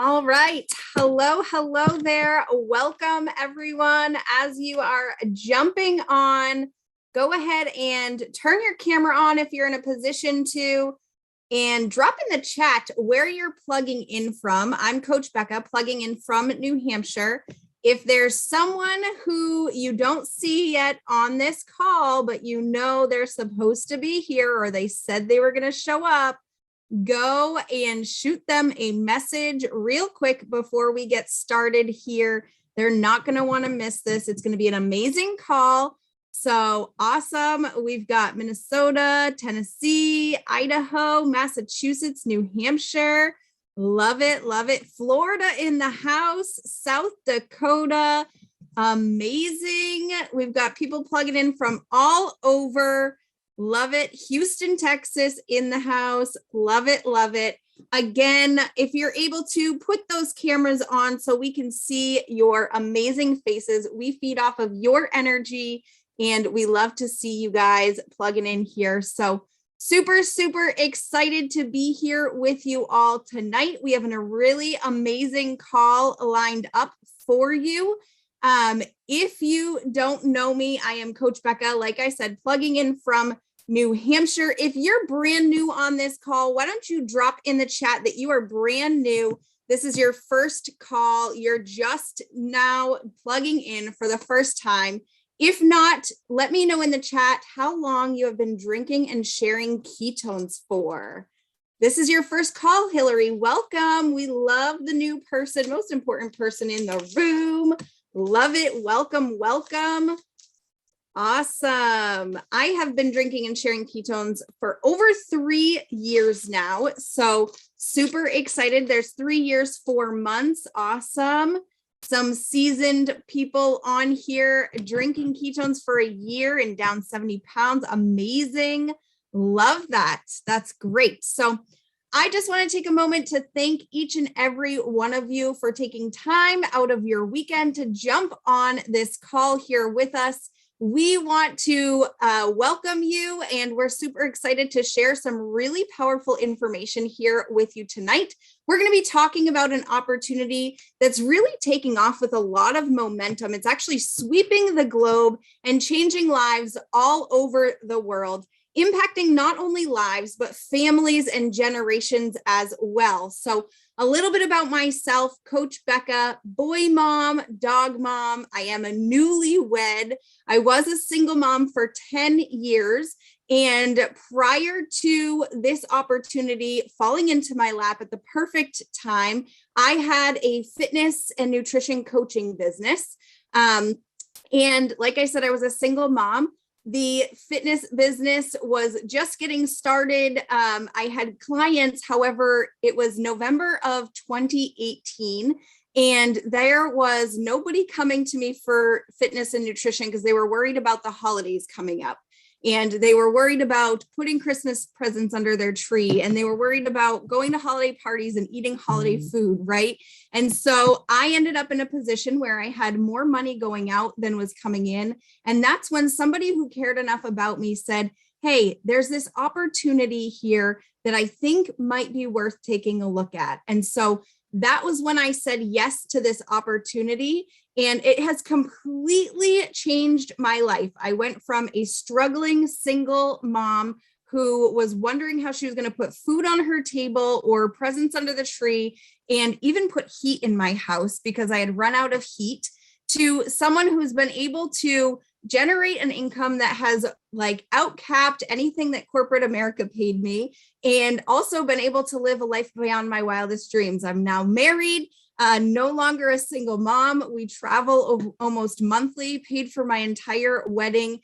All right. Hello there. Welcome, everyone. As you are jumping on, go ahead and turn your camera on if you're in a position to, and drop in the chat where you're plugging in from. I'm Coach Becca, plugging in from New Hampshire. If there's someone who you don't see yet on this call, but you know they're supposed to be here or they said they were going to show up, go and shoot them a message real quick before we get started here. They're not going to want to miss this. It's going to be an amazing call. So awesome. We've got Minnesota, Tennessee, Idaho, Massachusetts, New Hampshire. Love it. Love it. Florida in the house, South Dakota. Amazing. We've got people plugging in from all over. Love it. Houston, Texas in the house. Love it. Love it. Again, if you're able to put those cameras on so we can see your amazing faces, we feed off of your energy and we love to see you guys plugging in here. So super excited to be here with you all tonight. We have a really amazing call lined up for you. If you don't know me, I am Coach Becca, like I said, plugging in from New Hampshire. If you're brand new on this call, why don't you drop in the chat that you are brand new. This is your first call. You're just now plugging in for the first time. If not, let me know in the chat how long you have been drinking and sharing ketones for. This is your first call, Hillary. Welcome. We love the new person, most important person in the room. Love it. Welcome. Awesome. I have been drinking and sharing ketones for over 3 years now. So super excited. There's 3 years, 4 months. Awesome. Some seasoned people on here drinking ketones for a year and down 70 pounds. Amazing. Love that. That's great. So I just want to take a moment to thank each and every one of you for taking time out of your weekend to jump on this call here with us. We want to welcome you, and we're super excited to share some really powerful information here with you tonight. We're going to be talking about an opportunity that's really taking off with a lot of momentum. It's actually sweeping the globe and changing lives all over the world, impacting not only lives, but families and generations as well. So a little bit about myself, Coach Becca, boy mom, dog mom. I am a newlywed. I was a single mom for 10 years. And prior to this opportunity falling into my lap at the perfect time, I had a fitness and nutrition coaching business. And like I said, I was a single mom. The fitness business was just getting started. I had clients, however, it was November of 2018, and there was nobody coming to me for fitness and nutrition because they were worried about the holidays coming up. And they were worried about putting Christmas presents under their tree. And they were worried about going to holiday parties and eating holiday food, right? And so I ended up in a position where I had more money going out than was coming in. And that's when somebody who cared enough about me said, hey, there's this opportunity here that I think might be worth taking a look at. And so that was when I said yes to this opportunity. And it has completely changed my life. I went from a struggling single mom who was wondering how she was going to put food on her table or presents under the tree and even put heat in my house because I had run out of heat, to someone who's been able to generate an income that has like outcapped anything that corporate America paid me, and also been able to live a life beyond my wildest dreams. I'm now married. No longer a single mom. We travel almost monthly, paid for my entire wedding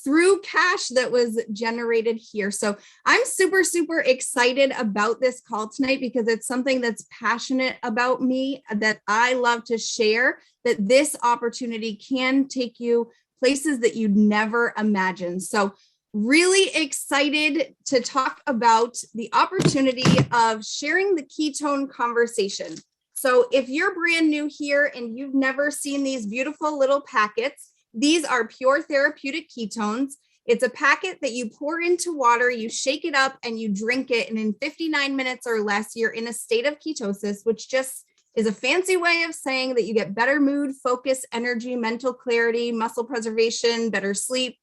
through cash that was generated here. So I'm super excited about this call tonight because it's something that's passionate about me, that I love to share, that this opportunity can take you places that you'd never imagine. So really excited to talk about the opportunity of sharing the ketone conversation. So if you're brand new here and you've never seen these beautiful little packets, these are pure therapeutic ketones. It's a packet that you pour into water, you shake it up and you drink it. And in 59 minutes or less, you're in a state of ketosis, which just is a fancy way of saying that you get better mood, focus, energy, mental clarity, muscle preservation, better sleep,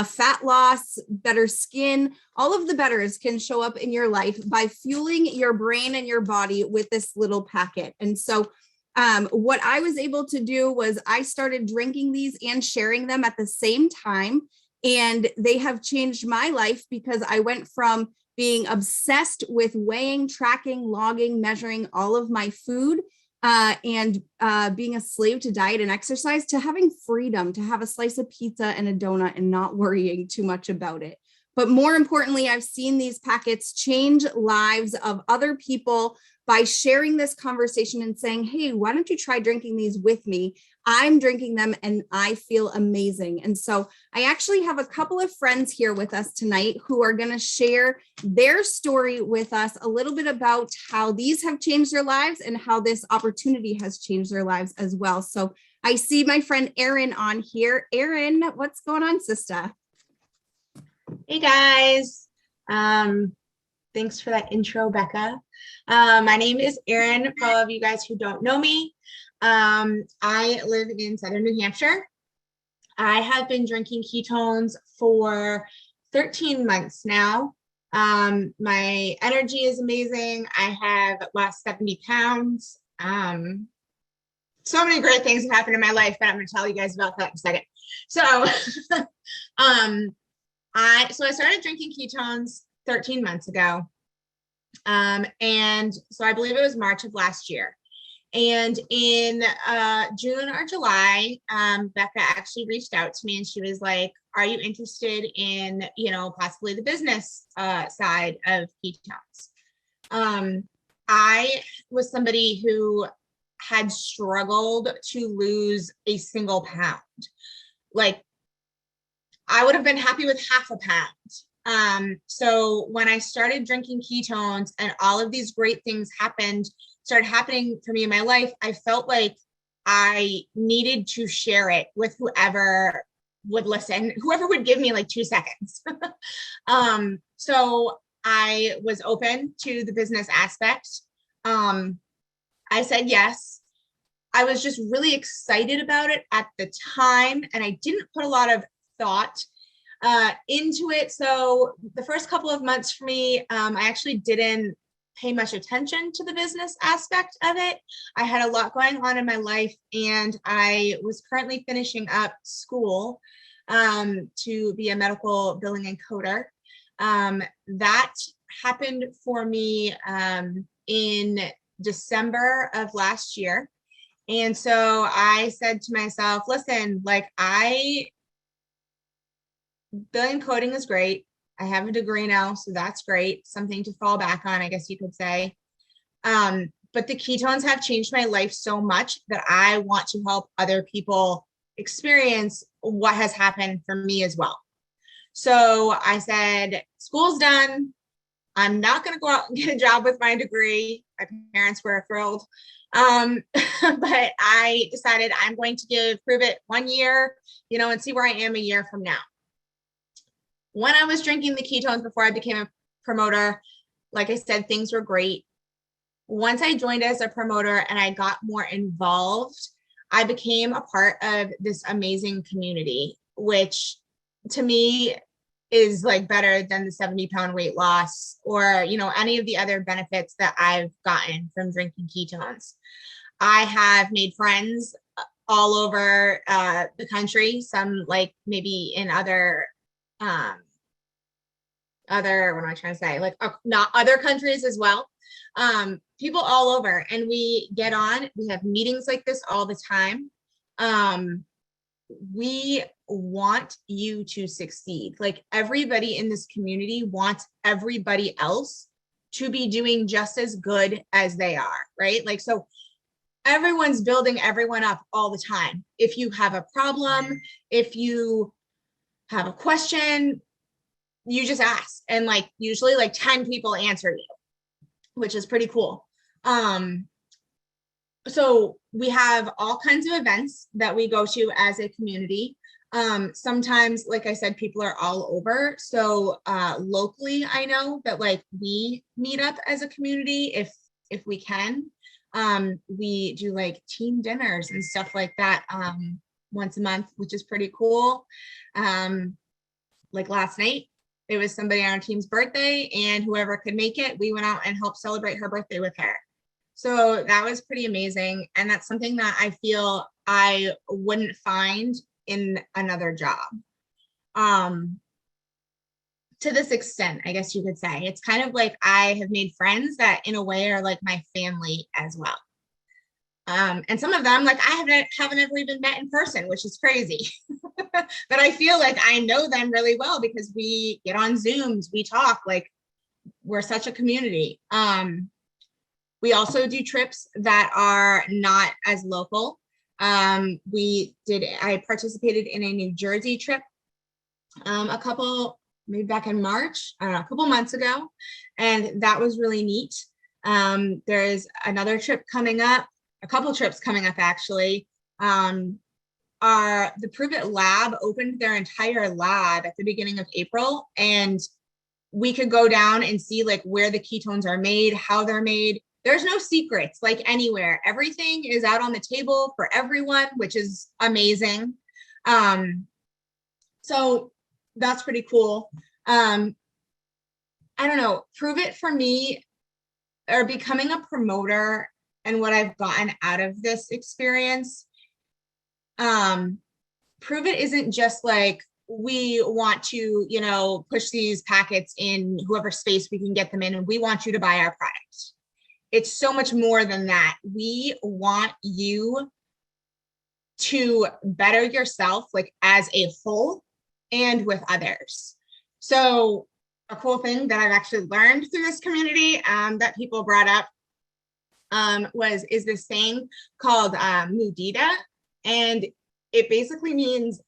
fat loss, better skin. All of the betters can show up in your life by fueling your brain and your body with this little packet. And so what I was able to do was I started drinking these and sharing them at the same time. And they have changed my life because I went from being obsessed with weighing, tracking, logging, measuring all of my food and being a slave to diet and exercise to having freedom to have a slice of pizza and a donut and not worrying too much about it. But more importantly, I've seen these packets change lives of other people by sharing this conversation and saying, hey, why don't you try drinking these with me? I'm drinking them and I feel amazing. And so I actually have a couple of friends here with us tonight who are going to share their story with us, a little bit about how these have changed their lives and how this opportunity has changed their lives as well. So I see my friend Erin on here. Erin, what's going on, sister? Hey guys. Thanks for that intro, Becca. My name is Erin. For all of you guys who don't know me, I live in Southern New Hampshire. I have been drinking ketones for 13 months now. My energy is amazing. I have lost 70 pounds. So many great things have happened in my life, but I'm going to tell you guys about that in a second. So, I started drinking ketones 13 months ago. And so I believe it was March of last year. And in June or July, Becca actually reached out to me and she was like, are you interested in, possibly the business side of ketones? I was somebody who had struggled to lose a single pound. Like, I would have been happy with half a pound. So when I started drinking ketones and all of these great things started happening for me in my life, I felt like I needed to share it with whoever would listen, whoever would give me like 2 seconds. So I was open to the business aspect. I said yes. I was just really excited about it at the time, and I didn't put a lot of thought into it. So the first couple of months for me, I actually didn't pay much attention to the business aspect of it. I had a lot going on in my life, and I was currently finishing up school to be a medical billing and coder. That happened for me in December of last year. And so I said to myself, listen, like, billing coding is great. I have a degree now, so that's great. Something to fall back on, I guess you could say. But the ketones have changed my life so much that I want to help other people experience what has happened for me as well. So I said, school's done. I'm not going to go out and get a job with my degree. My parents were thrilled. But I decided I'm going to give Prüvit 1 year, and see where I am a year from now. When I was drinking the ketones before I became a promoter, like I said, things were great. Once I joined as a promoter and I got more involved, I became a part of this amazing community, which to me is like better than the 70-pound weight loss or, any of the other benefits that I've gotten from drinking ketones. I have made friends all over the country, some like maybe in other, what am I trying to say? Like not other countries as well. People all over, and we get on, we have meetings like this all the time. We want you to succeed. Like, everybody in this community wants everybody else to be doing just as good as they are, right? Like, so everyone's building everyone up all the time. If you have a problem, if you have a question, you just ask, and like usually like 10 people answer you, which is pretty cool. So we have all kinds of events that we go to as a community. Sometimes, like I said, people are all over. So locally, I know that like we meet up as a community if we can. We do like team dinners and stuff like that once a month, which is pretty cool. Like last night, it was somebody on our team's birthday, and whoever could make it, we went out and helped celebrate her birthday with her. So that was pretty amazing. And that's something that I feel I wouldn't find in another job. To this extent, I guess you could say. It's kind of like I have made friends that in a way are like my family as well. And some of them, like I haven't ever even met in person, which is crazy. But I feel like I know them really well because we get on Zooms, we talk, like we're such a community. We also do trips that are not as local. I participated in a New Jersey trip maybe back in March, I don't know, a couple months ago, and that was really neat. There's another trip coming up, a couple trips coming up actually. The Prüvit lab opened their entire lab at the beginning of April, and we could go down and see like where the ketones are made, how they're made. There's no secrets like anywhere. Everything is out on the table for everyone, which is amazing. So that's pretty cool. I don't know, Prüvit for me, or becoming a promoter and what I've gotten out of this experience, Prüvit isn't just like, we want to, you know, push these packets in whoever space we can get them in, and we want you to buy our product. It's so much more than that. We want you to better yourself, like as a whole and with others. So a cool thing that I've actually learned through this community that people brought up is this thing called mudita, and it basically means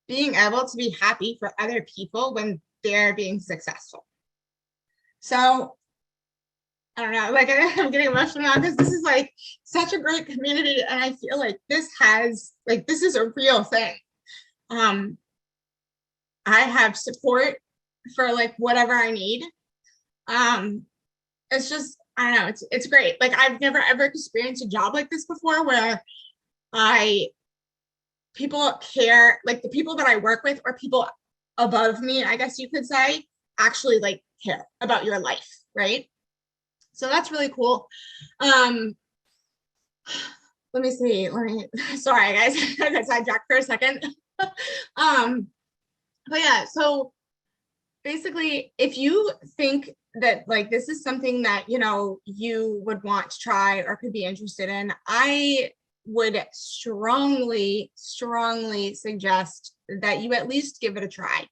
being able to be happy for other people when they're being successful. So I don't know, like I'm getting emotional now because this is like such a great community, and I feel like this is a real thing. I have support for like whatever I need. It's just, I don't know, it's great. Like I've never ever experienced a job like this before where people care, like the people that I work with or people above me, I guess you could say, actually like care about your life, right? So that's really cool. Let me see. Sorry guys, I got sidetracked for a second. But yeah, so basically, if you think that like this is something that, you know, you would want to try or could be interested in, I would strongly suggest that you at least give it a try.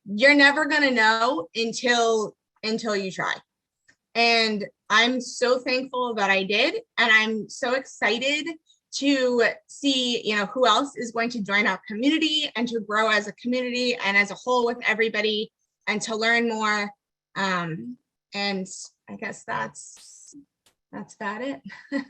You're never going to know until you try. And I'm so thankful that I did. And I'm so excited to see, you know, who else is going to join our community and to grow as a community and as a whole with everybody and to learn more. And I guess that's about it. That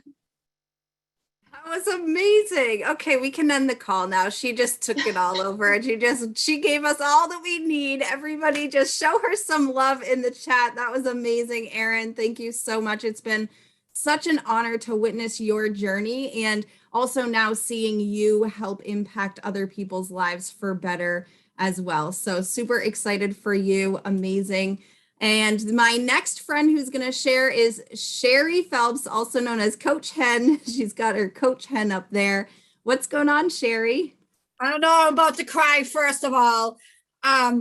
was amazing. Okay, we can end the call now. She just took it all over and she gave us all that we need. Everybody just show her some love in the chat. That was amazing, Erin. Thank you so much. It's been such an honor to witness your journey and also now seeing you help impact other people's lives for better as well. So super excited for you. Amazing. And my next friend who's going to share is Sherry Phelps, also known as Coach Hen. She's got her Coach Hen up there. What's going on, Sherry? I don't know. I'm about to cry, first of all. I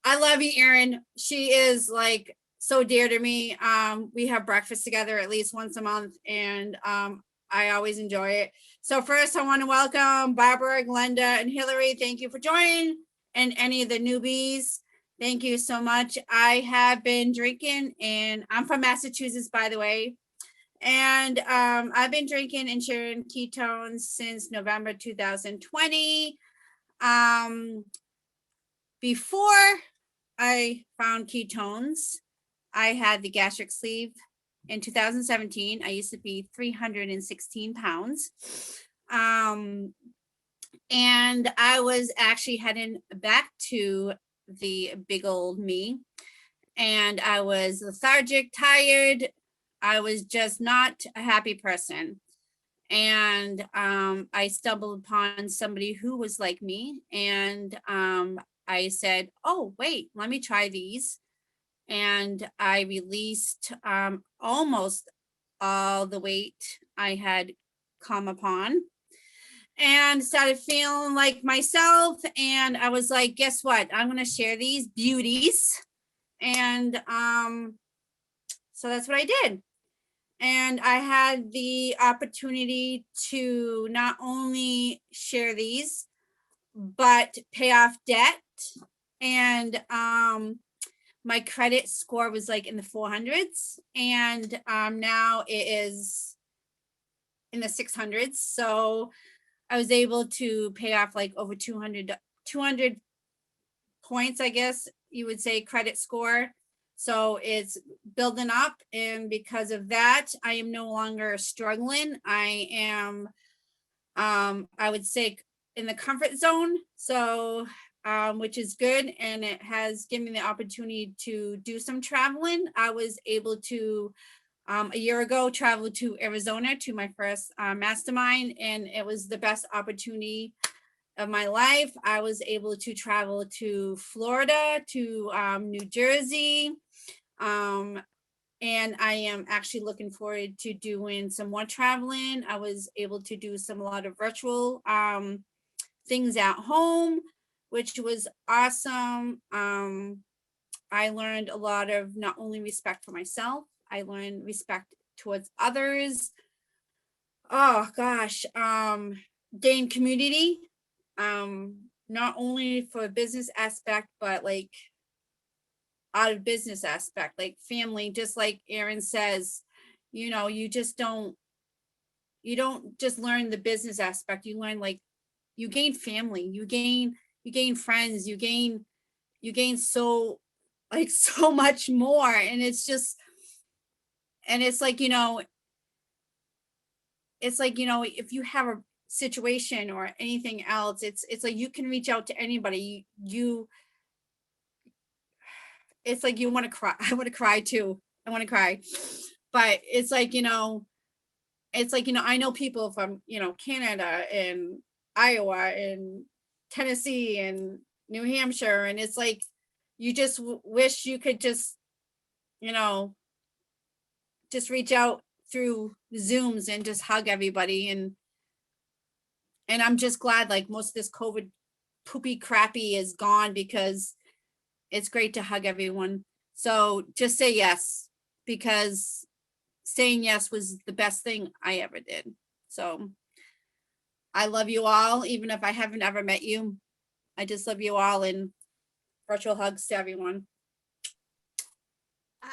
love you, Erin. She is like so dear to me. We have breakfast together at least once a month, and I always enjoy it. So first, I want to welcome Barbara, Glenda, and Hillary. Thank you for joining, and any of the newbies. Thank you so much. I have been drinking, and I'm from Massachusetts, by the way. And I've been drinking and sharing ketones since November 2020. Before I found ketones, I had the gastric sleeve. In 2017, I used to be 316 pounds. And I was actually heading back to the big old me. And I was lethargic, tired. I was just not a happy person. And I stumbled upon somebody who was like me. And I said, oh, wait, let me try these. And I released almost all the weight I had come upon and started feeling like myself. And I was like, guess what? I'm going to share these beauties. And so that's what I did. And I had the opportunity to not only share these, but pay off debt. And my credit score was like in the 400s. And now it is in the 600s. So I was able to pay off like over 200 points, I guess you would say, credit score. So it's building up. And because of that, I am no longer struggling. I am, I would say, in the comfort zone. So, which is good. And it has given me the opportunity to do some traveling. I was able to, a year ago, travel to Arizona to my first mastermind. And it was the best opportunity of my life. I was able to travel to Florida, to New Jersey. And I am actually looking forward to doing some more traveling. I was able to do a lot of virtual things at home, which was awesome. I learned a lot of not only respect for myself, I learned respect towards others. Oh gosh, gain community, not only for business aspect, but like out of business aspect, like family, just like Erin says, you know, you don't just learn the business aspect, you learn, like, you gain family, you gain friends, you gain so, like, so much more. And it's just, and it's like, if you have a situation or anything else, it's like you can reach out to anybody. It's like you want to cry. I want to cry too. I want to cry. But it's like, I know people from, Canada and Iowa and Tennessee and New Hampshire. And it's like, you just wish you could just, just reach out through Zooms and just hug everybody. And I'm just glad, like, most of this COVID poopy crappy is gone, because it's great to hug everyone. So just say yes, because saying yes was the best thing I ever did. So I love you all, even if I haven't ever met you. I just love you all, and virtual hugs to everyone.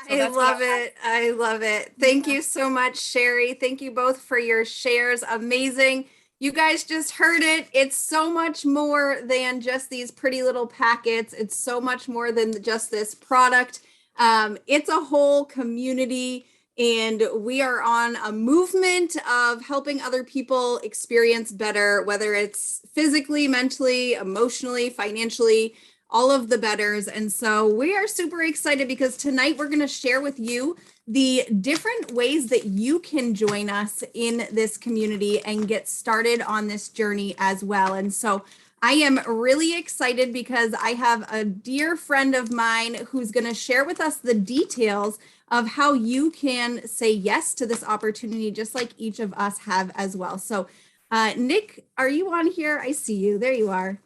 So I love it. I love it. Thank you so much, Sherry. Thank you both for your shares. Amazing. You guys just heard it. It's so much more than just these pretty little packets. It's so much more than just this product. It's a whole community, and we are on a movement of helping other people experience better, whether it's physically, mentally, emotionally, financially, all of the betters. And so we are super excited, because tonight we're going to share with you the different ways that you can join us in this community and get started on this journey as well. And so I am really excited, because I have a dear friend of mine who's going to share with us the details of how you can say yes to this opportunity, just like each of us have as well. So Nick, are you on here? I see you. There you are.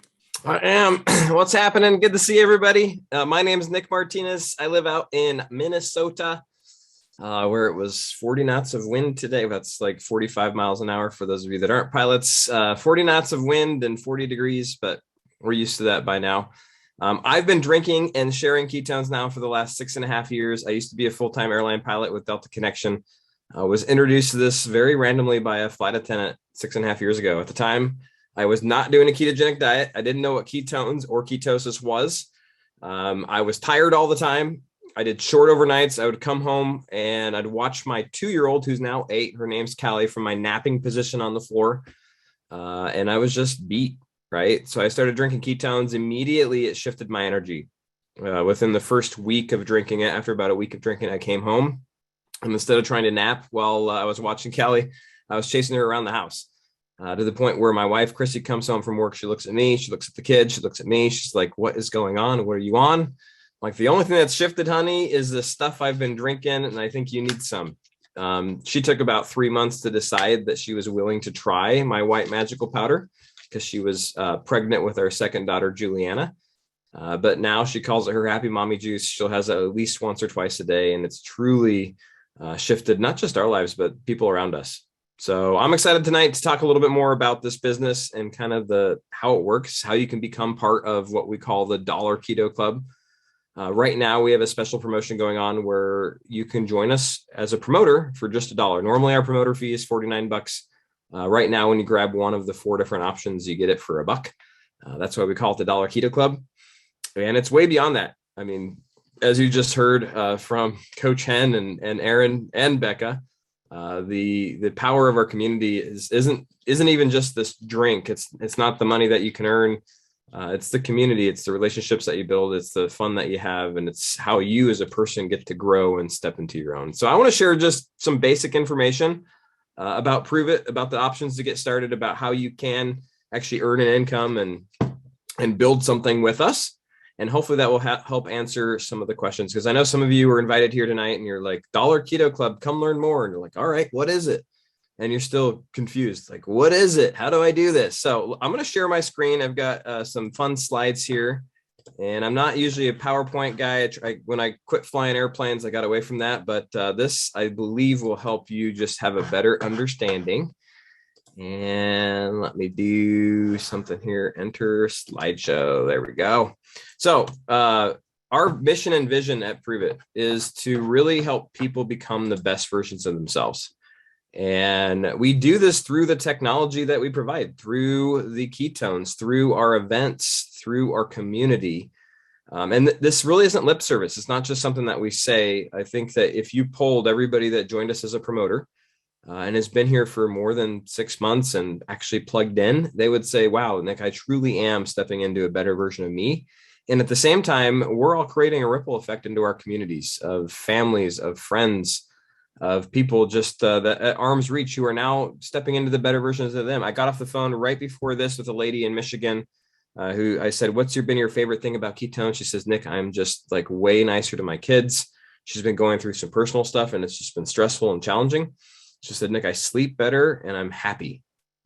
I am. What's happening? Good to see everybody. My name is Nick Martinez. I live out in Minnesota, where it was 40 knots of wind today. That's like 45 miles an hour for those of you that aren't pilots. 40 knots of wind and 40 degrees, but we're used to that by now. I've been drinking and sharing ketones now for the last 6.5 years. I used to be a full-time airline pilot with Delta Connection. I was introduced to this very randomly by a flight attendant 6.5 years ago. At the time, I was not doing a ketogenic diet. I didn't know what ketones or ketosis was. I was tired all the time. I did short overnights. I would come home and I'd watch my 2-year-old, who's now 8, her name's Callie, from my napping position on the floor. and I was just beat, right? So I started drinking ketones. Immediately, it shifted my energy. Within the first week of drinking it, after about a week of drinking, I came home, and instead of trying to nap while I was watching Kelly, I was chasing her around the house. To the point where my wife, Chrissy, comes home from work. She looks at me, she looks at the kids, she looks at me. She's like, what is going on? What are you on? Like, the only thing that's shifted, honey, is the stuff I've been drinking, and I think you need some. She took about 3 months to decide that she was willing to try my white magical powder because she was pregnant with our second daughter, Juliana. But now she calls it her happy mommy juice. She'll has it at least once or twice a day, and it's truly shifted not just our lives, but people around us. So I'm excited tonight to talk a little bit more about this business and kind of how it works, how you can become part of what we call the Dollar Keto Club. Right now, we have a special promotion going on where you can join us as a promoter for just $1. Normally, our promoter fee is $49. Right now, when you grab one of the 4 different options, you get it for $1. That's why we call it the Dollar Keto Club. And it's way beyond that. I mean, as you just heard from Coach Hen and Aaron and Becca, the power of our community isn't even just this drink. It's not the money that you can earn. It's the community. It's the relationships that you build. It's the fun that you have. And it's how you as a person get to grow and step into your own. So I want to share just some basic information about Prüvit, about the options to get started, about how you can actually earn an income and build something with us. And hopefully that will help answer some of the questions. Because I know some of you were invited here tonight and you're like, Dollar Keto Club, come learn more. And you're like, all right, what is it? And you're still confused. Like, what is it? How do I do this? So I'm going to share my screen. I've got some fun slides here. And I'm not usually a PowerPoint guy. When I quit flying airplanes, I got away from that. But this, I believe, will help you just have a better understanding. And let me do something here. Enter slideshow. There we go. So our mission and vision at Prüvit is to really help people become the best versions of themselves. And we do this through the technology that we provide, through the ketones, through our events, through our community. And this really isn't lip service. It's not just something that we say. I think that if you polled everybody that joined us as a promoter, and has been here for more than 6 months and actually plugged in, they would say, wow, Nick, I truly am stepping into a better version of me. And at the same time, we're all creating a ripple effect into our communities of families, of friends, of people just that at arm's reach who are now stepping into the better versions of them. I got off the phone right before this with a lady in Michigan who I said, what's been your favorite thing about ketones? She says, Nick, I'm just like way nicer to my kids. She's been going through some personal stuff and it's just been stressful and challenging. She said, Nick, I sleep better and I'm happy.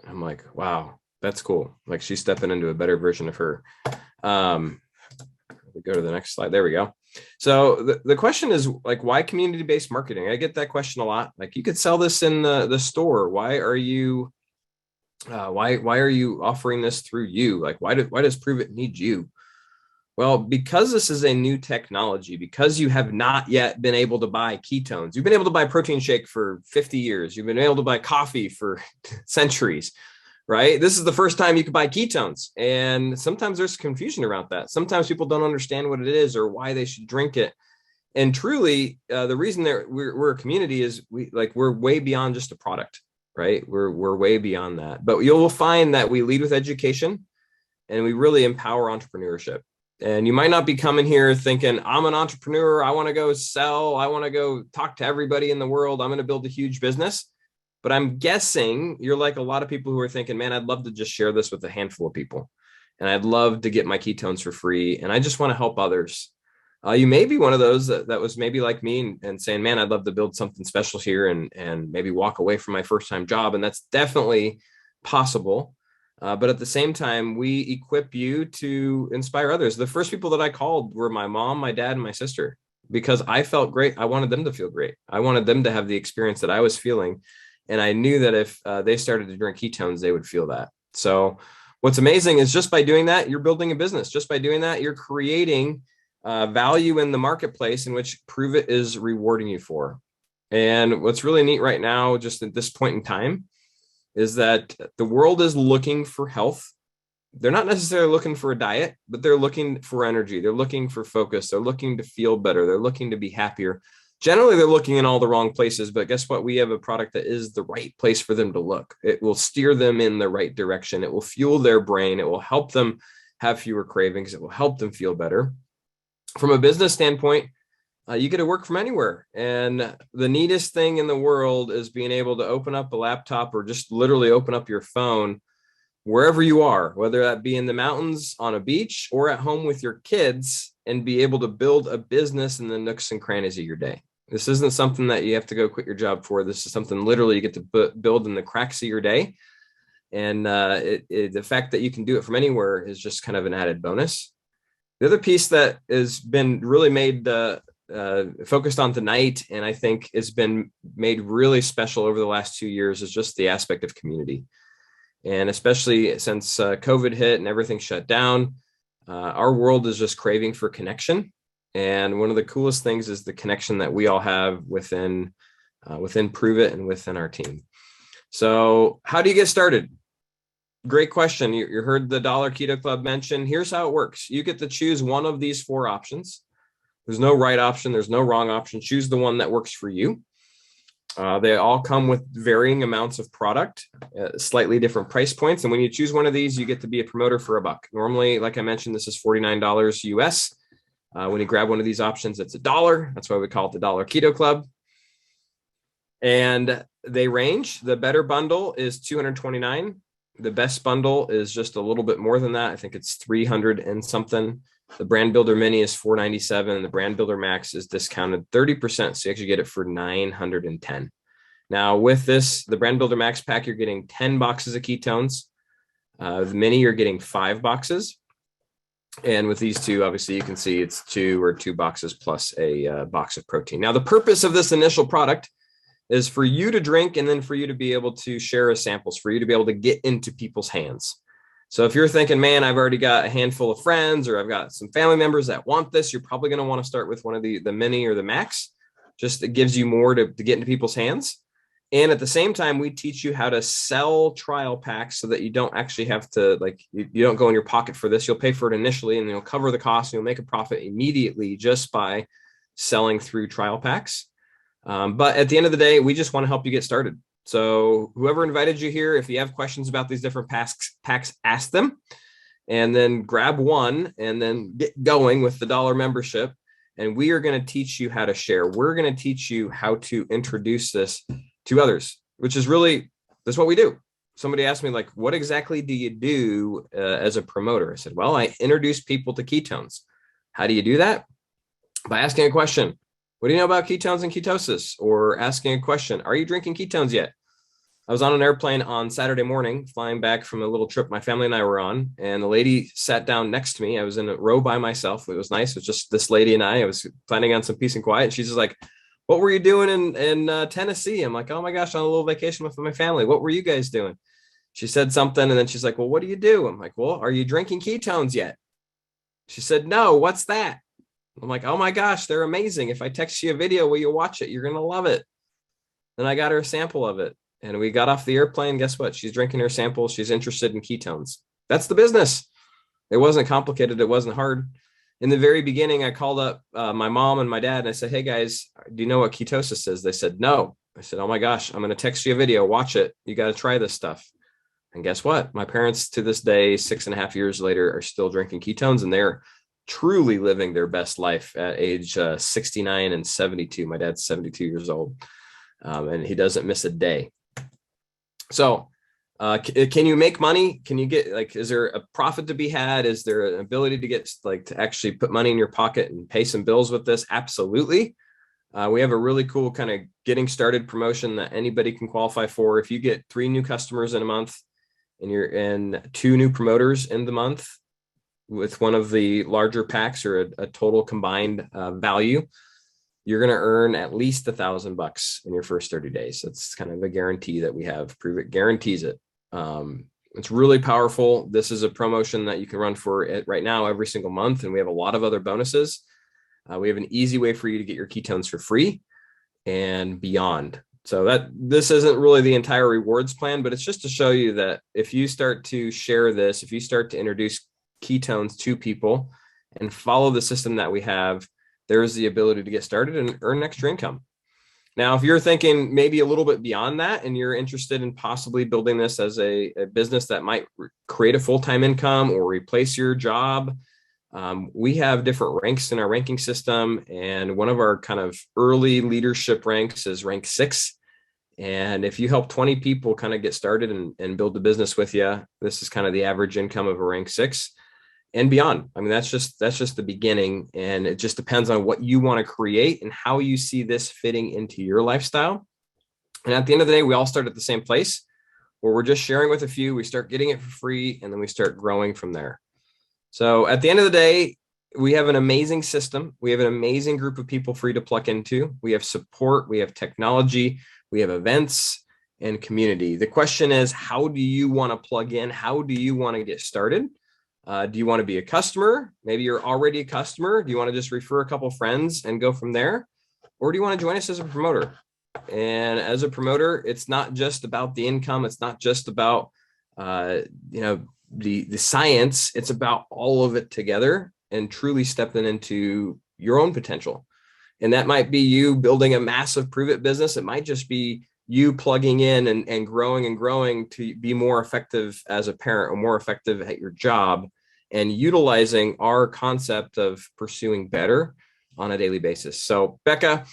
I'm like, wow, that's cool. Like, she's stepping into a better version of her. We go to the next slide. There we go. So the question is, like, why community-based marketing? I get that question a lot. Like, you could sell this in the store. Why are you offering this through you? Like, why does Prüvit need you? Well, because this is a new technology, because you have not yet been able to buy ketones, you've been able to buy protein shake for 50 years. You've been able to buy coffee for centuries, right? This is the first time you can buy ketones. And sometimes there's confusion around that. Sometimes people don't understand what it is or why they should drink it. And truly, the reason that we're a community is we're way beyond just a product, right? We're way beyond that. But you'll find that we lead with education and we really empower entrepreneurship. And you might not be coming here thinking, I'm an entrepreneur. I want to go sell. I want to go talk to everybody in the world. I'm going to build a huge business. But I'm guessing you're like a lot of people who are thinking, man, I'd love to just share this with a handful of people. And I'd love to get my ketones for free. And I just want to help others. You may be one of those that was maybe like me and saying, man, I'd love to build something special here and maybe walk away from my first time job. And that's definitely possible. But at the same time, we equip you to inspire others. The first people that I called were my mom, my dad, and my sister, because I felt great. I wanted them to feel great. I wanted them to have the experience that I was feeling. And I knew that if they started to drink ketones, they would feel that. So what's amazing is just by doing that, you're building a business. Just by doing that, you're creating value in the marketplace in which Prüvit is rewarding you for. And what's really neat right now, just at this point in time, is that the world is looking for health. They're not necessarily looking for a diet, but they're looking for energy. They're looking for focus. They're looking to feel better. They're looking to be happier. generally they're looking in all the wrong places, but guess what? We have a product that is the right place for them to look. It will steer them in the right direction. It will fuel their brain. It will help them have fewer cravings. It will help them feel better. From a business standpoint, you get to work from anywhere. And the neatest thing in the world is being able to open up a laptop or just literally open up your phone wherever you are, whether that be in the mountains, on a beach, or at home with your kids, and be able to build a business in the nooks and crannies of your day. This isn't something that you have to go quit your job for. This is something literally you get to build in the cracks of your day. And the fact that you can do it from anywhere is just kind of an added bonus. The other piece that has been really made focused on tonight, and I think has been made really special over the last 2 years, is just the aspect of community. And especially since COVID hit and everything shut down, our world is just craving for connection. And one of the coolest things is the connection that we all have within Prüvit and within our team. So how do you get started? Great question. You heard the Dollar Keto Club mention. Here's how it works. You get to choose one of these 4 options. There's no right option. There's no wrong option. Choose the one that works for you. They all come with varying amounts of product, slightly different price points. And when you choose one of these, you get to be a promoter for $1. Normally, like I mentioned, this is $49 US. When you grab one of these options, it's $1. That's why we call it the Dollar Keto Club. And they range. The better bundle is $229. The best bundle is just a little bit more than that. I think it's $300 and something. The Brand Builder Mini is $497, and the Brand Builder Max is discounted 30%. So you actually get it for $910. Now with this, the Brand Builder Max pack, you're getting 10 boxes of ketones. The Mini, you're getting 5 boxes. And with these two, obviously you can see it's 2 boxes plus a box of protein. Now the purpose of this initial product is for you to drink, and then for you to be able to share as samples, for you to be able to get into people's hands. So if you're thinking, man, I've already got a handful of friends, or I've got some family members that want this, you're probably going to want to start with one of the Mini or the Max. Just it gives you more to get into people's hands. And at the same time, we teach you how to sell trial packs so that you don't actually have to, you don't go in your pocket for this. You'll pay for it initially, and you'll cover the cost, and you'll make a profit immediately just by selling through trial packs. But at the end of the day, we just want to help you get started. So whoever invited you here, if you have questions about these different packs, ask them, and then grab one and then get going with the $1 membership. And we are going to teach you how to share. We're going to teach you how to introduce this to others, which is really, that's what we do. Somebody asked me, like, what exactly do you do as a promoter? I said, well, I introduce people to ketones. How do you do that? By asking a question. What do you know about ketones and ketosis? Or asking a question, are you drinking ketones yet? I was on an airplane on Saturday morning, flying back from a little trip my family and I were on, and the lady sat down next to me. I was in a row by myself. It was nice. It was just this lady and I was planning on some peace and quiet. And she's just like, what were you doing in Tennessee? I'm like, oh my gosh, on a little vacation with my family. What were you guys doing? She said something, and then she's like, well, what do you do? I'm like, well, are you drinking ketones yet? She said, no, what's that? I'm like, oh my gosh, they're amazing. If I text you a video, will you watch it? You're going to love it. Then I got her a sample of it, and we got off the airplane. Guess what? She's drinking her sample. She's interested in ketones. That's the business. It wasn't complicated. It wasn't hard. In the very beginning, I called up my mom and my dad, and I said, hey guys, do you know what ketosis is? They said, no. I said, oh my gosh, I'm going to text you a video. Watch it. You got to try this stuff. And guess what? My parents to this day, 6.5 years later, are still drinking ketones, and they're truly living their best life at age 69 and 72. My dad's 72 years old, and he doesn't miss a day. So can you make money? Can you get, is there a profit to be had? Is there an ability to get, to actually put money in your pocket and pay some bills with this? Absolutely. We have a really cool kind of getting started promotion that anybody can qualify for. If you get 3 new customers in a month, and you're in 2 new promoters in the month with one of the larger packs, or a total combined value, you're going to earn at least $1,000 in your first 30 days. That's kind of a guarantee that we have. Prüvit guarantees it. It's really powerful. This is a promotion that you can run for it right now every single month. And we have a lot of other bonuses. We have an easy way for you to get your ketones for free and beyond. So this isn't really the entire rewards plan, but it's just to show you that if you start to share this, if you start to introduce ketones to people and follow the system that we have, there's the ability to get started and earn extra income. Now, if you're thinking maybe a little bit beyond that and you're interested in possibly building this as a business that might create a full-time income or replace your job, we have different ranks in our ranking system. And one of our kind of early leadership ranks is rank 6. And if you help 20 people kind of get started and build the business with you, this is kind of the average income of a rank 6 and beyond. I mean, that's just the beginning. And it just depends on what you want to create and how you see this fitting into your lifestyle. And at the end of the day, we all start at the same place where we're just sharing with a few, we start getting it for free, and then we start growing from there. So at the end of the day, we have an amazing system. We have an amazing group of people free to plug into. We have support, we have technology, we have events and community. The question is, how do you want to plug in? How do you want to get started? Do you want to be a customer? Maybe you're already a customer. Do you want to just refer a couple friends and go from there? Or do you want to join us as a promoter? And as a promoter, it's not just about the income. It's not just about, the science. It's about all of it together and truly stepping into your own potential. And that might be you building a massive Prüvit business. It might just be you plugging in and growing to be more effective as a parent or more effective at your job, and utilizing our concept of pursuing better on a daily basis. So Becca,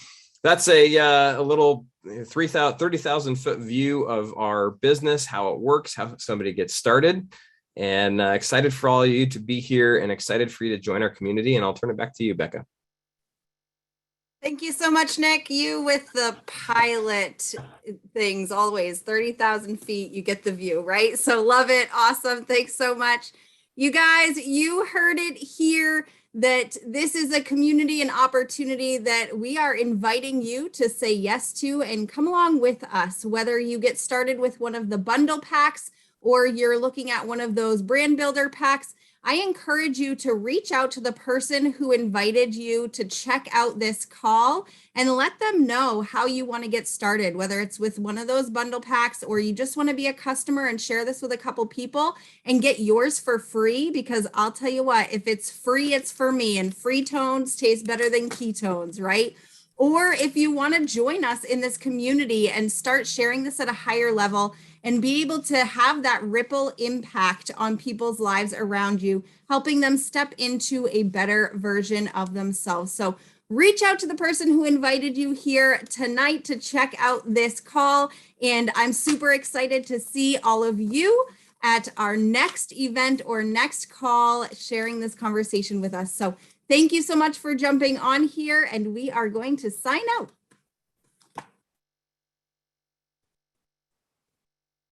that's a little 30,000 foot view of our business, how it works, how somebody gets started, and excited for all of you to be here and excited for you to join our community. And I'll turn it back to you, Becca. Thank you so much, Nick. You with the pilot things, always 30,000 feet, you get the view, right? So love it. Awesome. Thanks so much. You guys, you heard it here that this is a community and opportunity that we are inviting you to say yes to and come along with us, whether you get started with one of the bundle packs or you're looking at one of those brand builder packs. I encourage you to reach out to the person who invited you to check out this call and let them know how you want to get started, whether it's with one of those bundle packs or you just want to be a customer and share this with a couple people and get yours for free. Because I'll tell you what, if it's free, it's for me, and free tones taste better than ketones, right? Or if you want to join us in this community and start sharing this at a higher level and be able to have that ripple impact on people's lives around you, helping them step into a better version of themselves. So reach out to the person who invited you here tonight to check out this call. And I'm super excited to see all of you at our next event or next call, sharing this conversation with us. So thank you so much for jumping on here, and we are going to sign out.